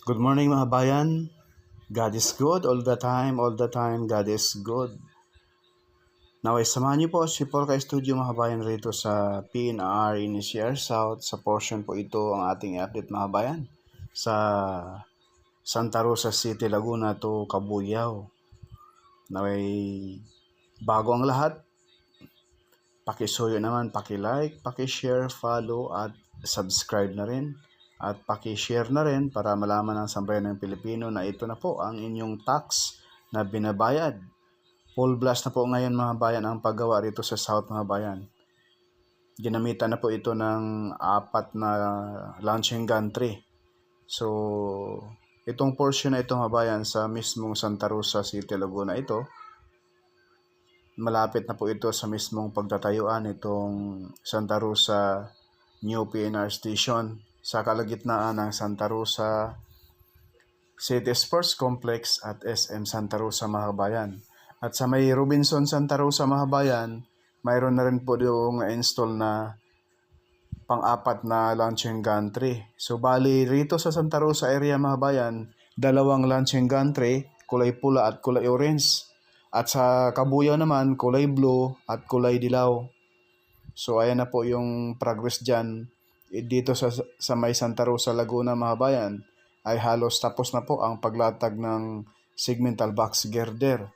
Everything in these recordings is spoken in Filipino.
Good morning mga bayan. God is good all the time God is good. Naway samahan niyo po si Paul Studio mga bayan rito sa PNR NCR South. Sa portion po ito ang ating update mga bayan. Sa Santa Rosa City, Laguna to Cabuyao. Naway bago ang lahat, pakisuyo naman, paki-like, paki-share, follow at subscribe na rin. At paki-share na rin para malaman ng sambayan ng Pilipino na ito na po ang inyong tax na binabayad. Full blast na po ngayon mga bayan ang paggawa rito sa South mga bayan. Ginamitan na po ito ng 4 na launching gantry. So, itong portion na ito mga bayan sa mismong Santa Rosa City, Laguna ito, malapit na po ito sa mismong pagtatayuan itong Santa Rosa New PNR Station sa kalagitnaan ng Santa Rosa City Sports Complex at SM Santa Rosa mga kabayan. At sa may Robinson Santa Rosa mga kabayan, mayroon na rin po yung install na pang-4 na launching gantry. So bali rito sa Santa Rosa area mga kabayan, 2 launching gantry, kulay pula at kulay orange. At sa Cabuyao naman, kulay blue at kulay dilaw. So ayan na po yung progress dyan. Dito sa may Santa Rosa, Laguna mga bayan, ay halos tapos na po ang paglatag ng segmental box girder.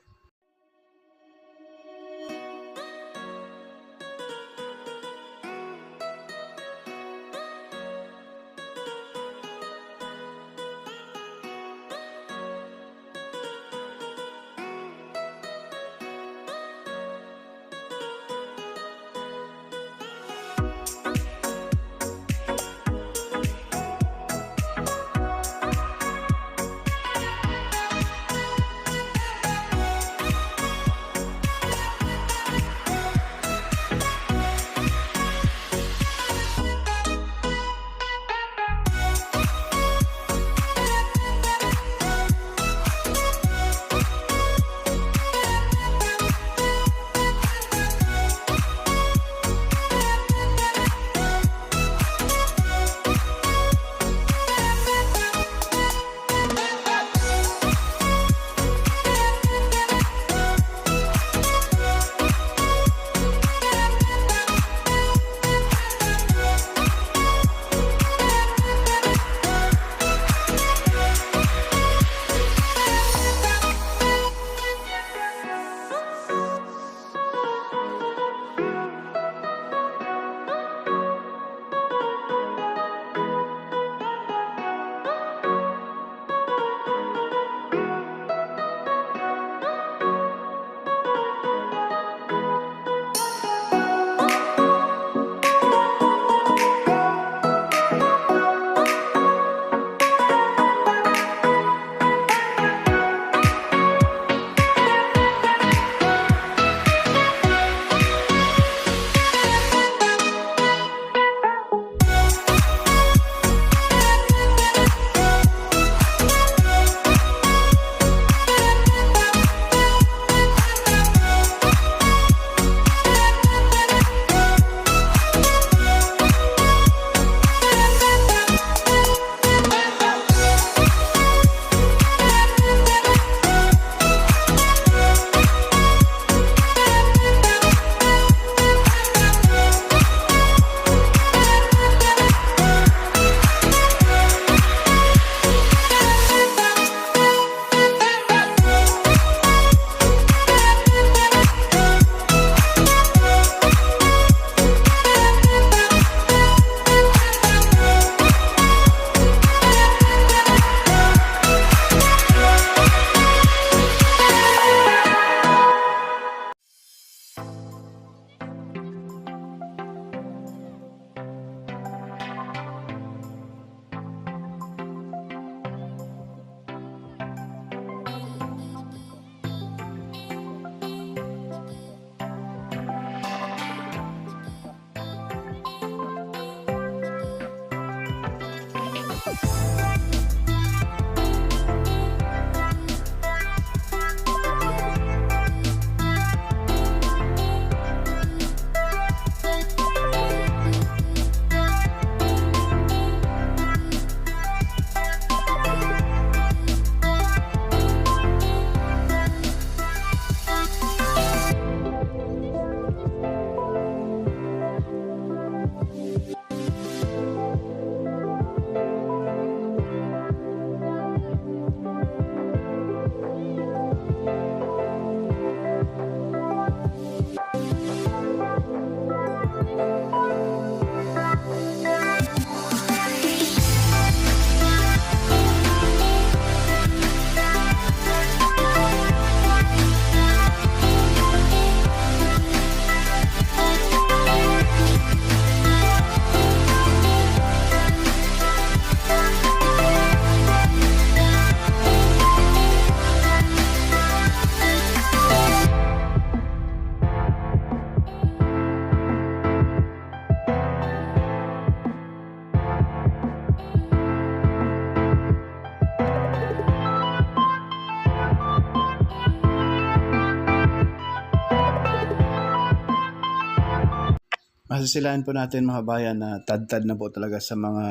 Masisilayan po natin mga kabayan na tad-tad na po talaga sa mga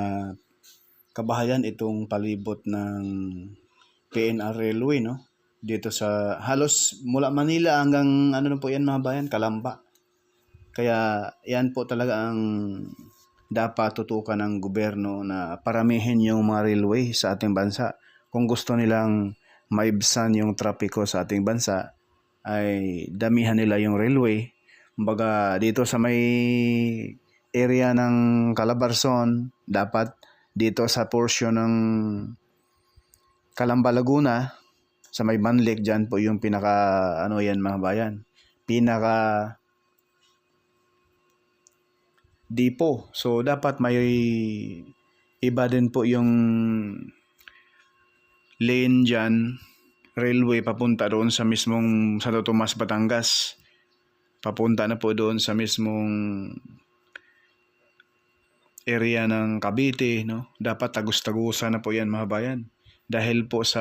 kabahayan itong palibot ng PNR Railway, no? Dito sa halos mula Manila hanggang ano na po yan mga bayan, Calamba. Kaya yan po talaga ang dapat tutukan ng gobyerno na paramihin yung mga railway sa ating bansa. Kung gusto nilang maibsan yung trapiko sa ating bansa, ay damihan nila yung railway. Kumbaga dito sa may area ng Calabarzon, dapat dito sa portion ng Calamba, Laguna, sa may Manlik, dyan po yung pinaka, ano yan mga bayan, pinaka depot. So, dapat may iba din po yung lane dyan, railway, papunta doon sa mismong Santo Tomas, Batangas. Papunta na po doon sa mismong area ng Cavite, no? Dapat tagus-tagusan na po yan mga bayan. Dahil po sa,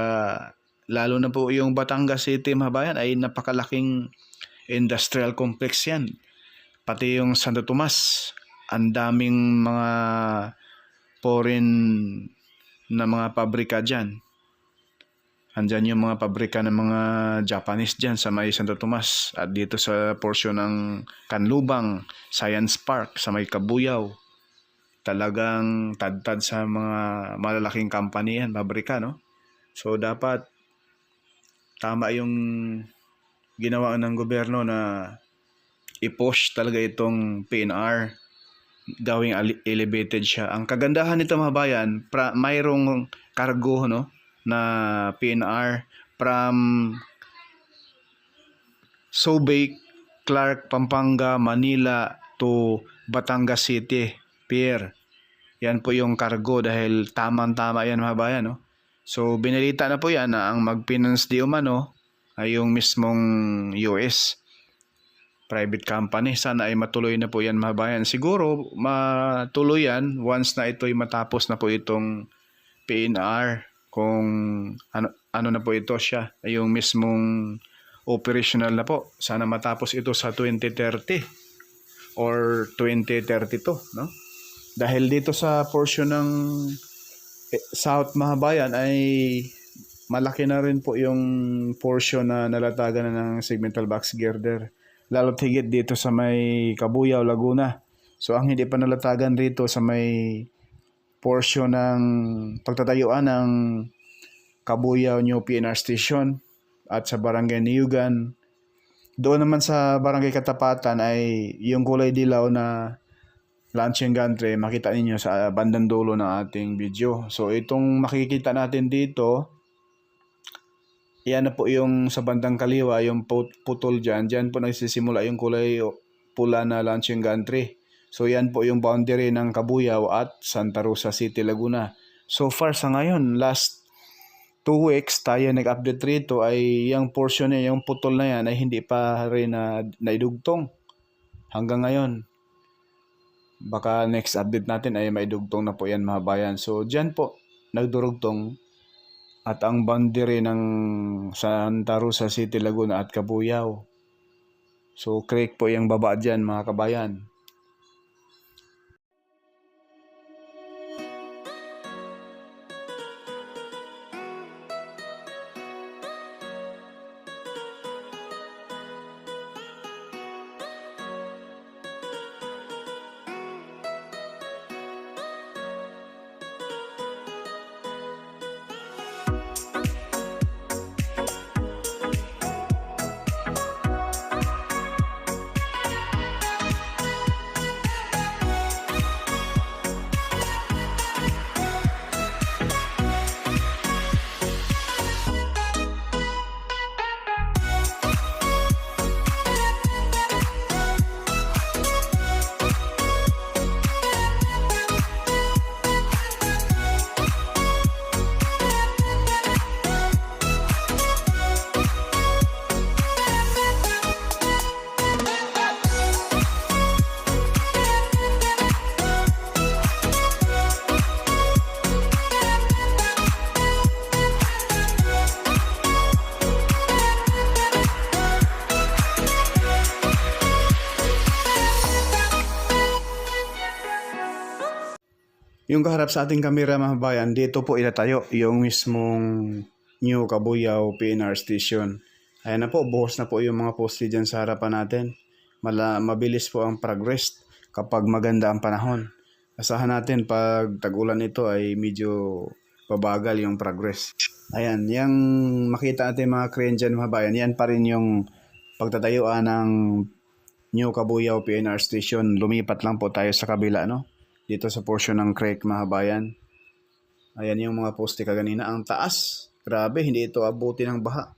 lalo na po yung Batangas City mga bayan, ay napakalaking industrial complex yan. Pati yung Santo Tomas, ang daming mga foreign na mga pabrika dyan. Andyan yung mga pabrika ng mga Japanese dyan sa may Santo Tomas. At dito sa portion ng Canlubang, Science Park, sa may Kabuyaw. Talagang tad-tad sa mga malalaking company yan, pabrika, no? So, dapat tama yung ginawa ng gobyerno na i-push talaga itong PNR, gawing elevated siya. Ang kagandahan nito mga bayan, mayroong cargo, no, na PNR from Subic, Clark, Pampanga, Manila to Batangas City Pier. Yan po yung cargo dahil tamang-tama yan mga bayan, no? So binalita na po yan na ang mag-finance di umano ay yung mismong US private company. Sana ay matuloy na po yan mga bayan. Siguro matuloy yan once na ito'y matapos na po itong PNR. Kung ano na po ito siya, ay yung mismong operational na po. Sana matapos ito sa 2030 or 2032, no? Dahil dito sa portion ng South mga bayan ay malaki na rin po yung portion na nalatagan na ng segmental box girder. Lalo't higit dito sa may Kabuyaw, Laguna. So ang hindi pa nalatagan rito sa may portion ng pagtatayuan ng Kabuyaw New PNR Station at sa Barangay Niyugan. Doon naman sa Barangay Katapatan ay yung kulay dilaw na launching gantry, makita ninyo sa bandang dulo ng ating video. So itong makikita natin dito, yan na po yung sa bandang kaliwa, yung putol dyan. Dyan po nagsisimula yung kulay pula na launching gantry. So yan po yung boundary ng Kabuyaw at Santa Rosa City, Laguna. So far sa ngayon, last 2 weeks tayo nag-update rito ay yung portion niya, yung putol na yan ay hindi pa rin naidugtong hanggang ngayon. Baka next update natin ay maidugtong na po yan mga bayan. So dyan po nagdurugtong at ang boundary ng Santa Rosa City, Laguna at Kabuyaw. So creek po yung baba dyan mga kabayan. Yung kaharap sa ating kamera mga kabayan, dito po itatayo yung mismong New Cabuyao PNR Station. Ayan na po, buhos na po yung mga poste dyan sa harapan natin. Mabilis po ang progress kapag maganda ang panahon. Asahan natin pag tag-ulan ito ay medyo babagal yung progress. Ayan, yung makita natin mga crane dyan mga kabayan, yan pa rin yung pagtatayuan ng New Cabuyao PNR Station. Lumipat lang po tayo sa kabila, no? Dito sa portion ng creek mga kabayan. Ayan yung mga poste kaganina. Ang taas. Grabe, hindi ito abuti ng baha.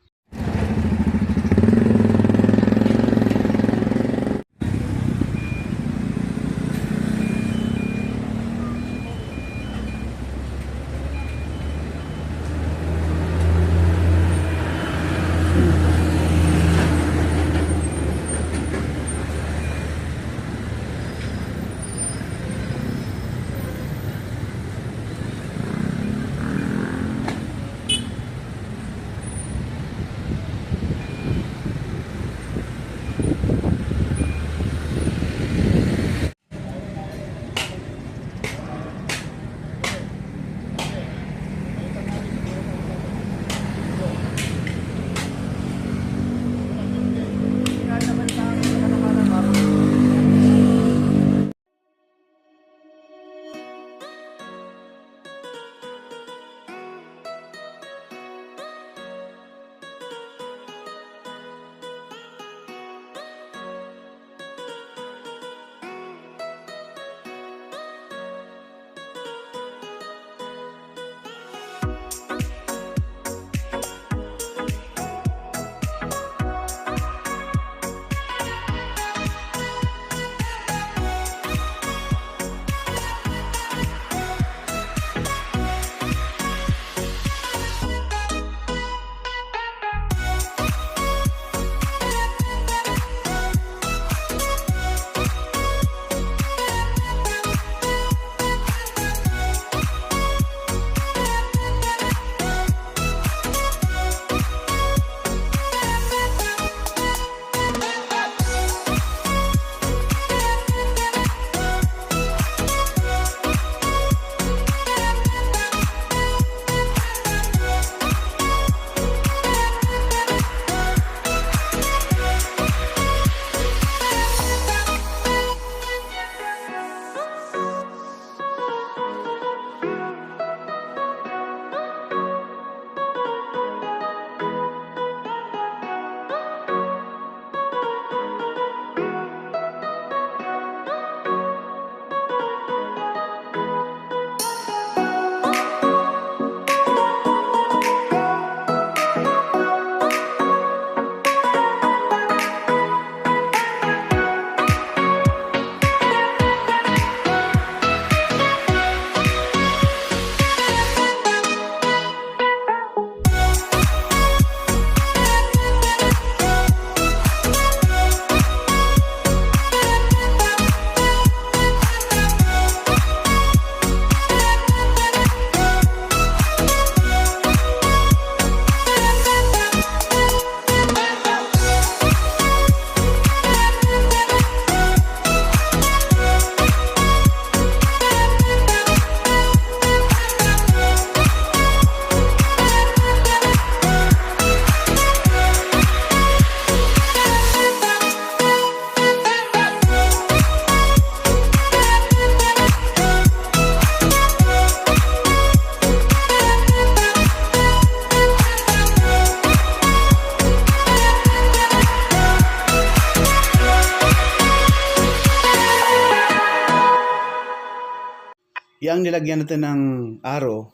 Yang nilagyan natin ng aro,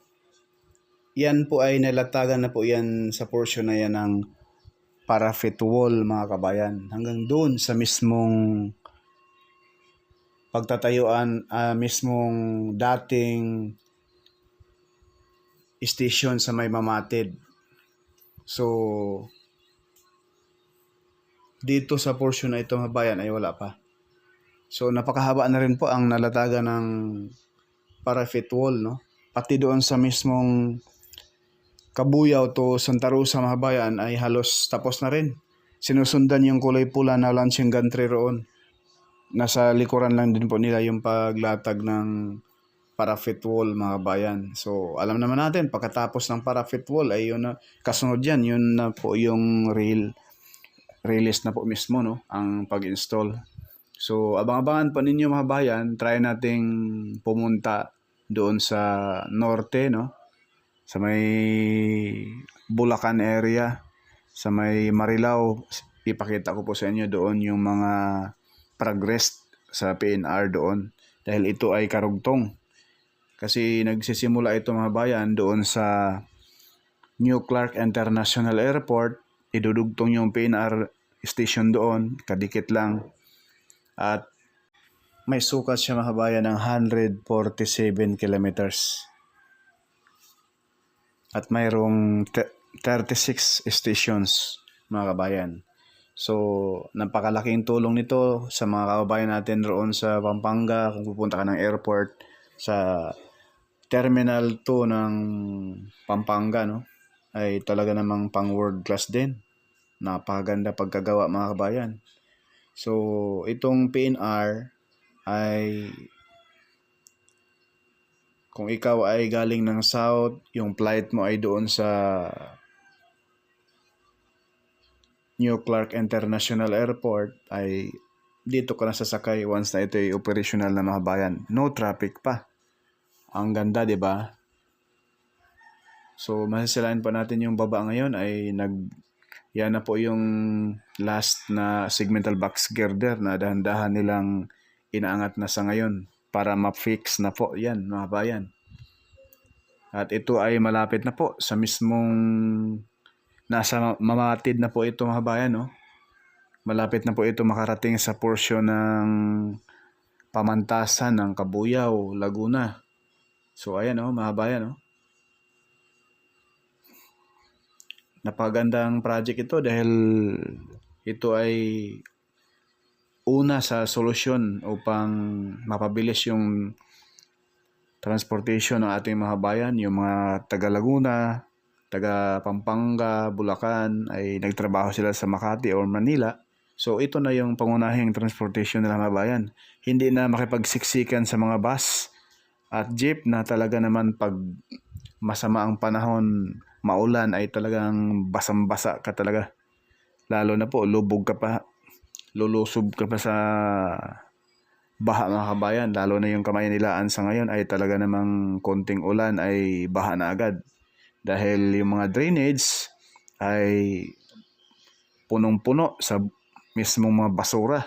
yan po ay nalatagan na po yan sa portion na yan ng parapet wall mga kabayan. Hanggang doon sa mismong pagtatayuan, mismong dating station sa may Mamatid. So, dito sa portion na ito mga kabayan ay wala pa. So, napakahaba na rin po ang nalatagan ng parapet wall, no? Pati doon sa mismong Cabuyao to Santa Rosa mga kabayan ay halos tapos na rin. Sinusundan yung kulay pula na launching gantry roon. Nasa likuran lang din po nila yung paglatag ng parapet wall mga kabayan. So alam naman natin pagkatapos ng parapet wall ay yun na kasunod yan, yun na po yung release na po mismo, no, ang pag-install. So abang-abangan pa ninyo mga kabayan, try nating pumunta doon sa norte, no, sa may Bulacan area, sa may Marilao. Ipakita ko po sa inyo doon yung mga progress sa PNR doon, dahil ito ay karugtong. Kasi nagsisimula ito mga bayan doon sa New Clark International Airport, idudugtong yung PNR station doon, kadikit lang. At may sukat siya mga bayan ng 147 kilometers. At mayroong 36 stations mga kabayan. So, napakalaking tulong nito sa mga kababayan natin roon sa Pampanga kung pupunta ka ng airport, sa Terminal 2 ng Pampanga, no, ay talaga namang pang world class din. Napakaganda pagkagawa mga kabayan. So, itong PNR ay kung ikaw ay galing ng south, yung flight mo ay doon sa New Clark International Airport, ay dito ka na sasakay once na ito ay operational na mga bayan. No traffic pa. Ang ganda, di ba? So, masisilain pa natin yung baba ngayon ay yan na po yung last na segmental box girder na dahan-dahan nilang inaangat na sa ngayon para ma-fix na po yan mga bayan. At ito ay malapit na po sa mismong nasa mamatid na po ito mga bayan, no? Malapit na po ito makarating sa portion ng Pamantasan ng Cabuyao, Laguna. So ayan, no, mga bayan, no? Napagandang project ito dahil ito ay una sa solusyon upang mapabilis yung transportation ng ating mga bayan. Yung mga taga Laguna, taga Pampanga, Bulacan ay nagtrabaho sila sa Makati or Manila. So ito na yung pangunahing transportation nila mga bayan. Hindi na makipagsiksikan sa mga bus at jeep na talaga naman pag masama ang panahon, maulan, ay talagang basang-basa ka talaga. Lalo na po, lubog ka pa, lulusob ka pa sa baha mga kabayan. Lalo na yung Kamaynilaan sa ngayon ay talaga namang konting ulan ay baha na agad. Dahil yung mga drainage ay punong-puno sa mismong mga basura.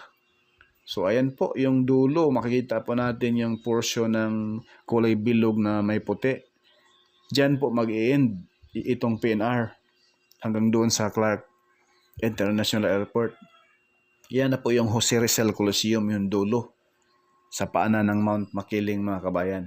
So ayan po yung dulo, makikita po natin yung portion ng kulay bilog na may puti. Diyan po mag-i-end itong PNR hanggang doon sa Clark International Airport. Yan na po yung Jose Rizal Coliseum, yung dulo sa paanan ng Mount Makiling mga kabayan.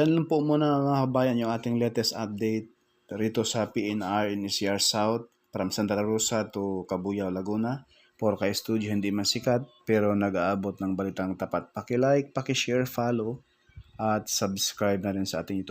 yan lang po muna mga kabayan yung ating latest update rito sa PNR NCR South from Santa Rosa to Cabuyao, Laguna. For Kay Studio, hindi man sikat pero nag-aabot ng balitang tapat. Paki-like, paki-share, follow at subscribe na rin sa ating YouTube